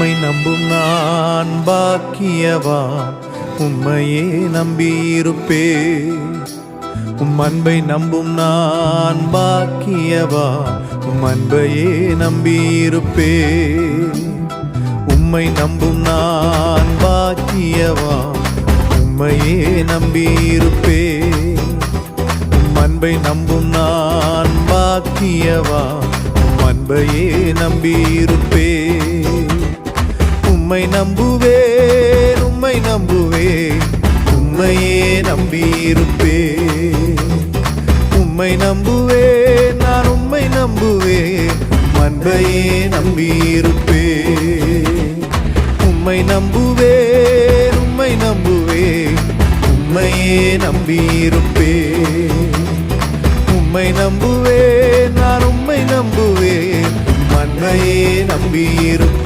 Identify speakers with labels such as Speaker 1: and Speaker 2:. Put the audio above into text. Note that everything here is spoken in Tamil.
Speaker 1: உம்மை நம்பும் நான் பாக்கியவான், உம்மையே நம்பியிருப்பேன். உம் அன்பை நம்பும் நான் பாக்கியவான், உம் அன்பையே நம்பியிருப்பேன். உம்மை நம்பும் நான் பாக்கியவான், உம்மையே நம்பியிருப்பேன். உம் அன்பை நம்பும் நான் பாக்கியவான், உம் அன்பையே நம்பியிருப்பேன். உம்மை நம்புவேன், உம்மை நம்புவேன், உம்மையே நம்பியிருப்பேன். உம்மை நம்புவேன், நான் உம்மை நம்புவேன், அன்பையே நம்பியிருப்பேன். உம்மை நம்புவேன், உம்மை நம்புவேன், உம்மையே நம்பியிருப்பேன். உம்மை நம்புவேன், நான் உம்மை நம்புவேன், அன்பையே நம்பியிருப்பேன்.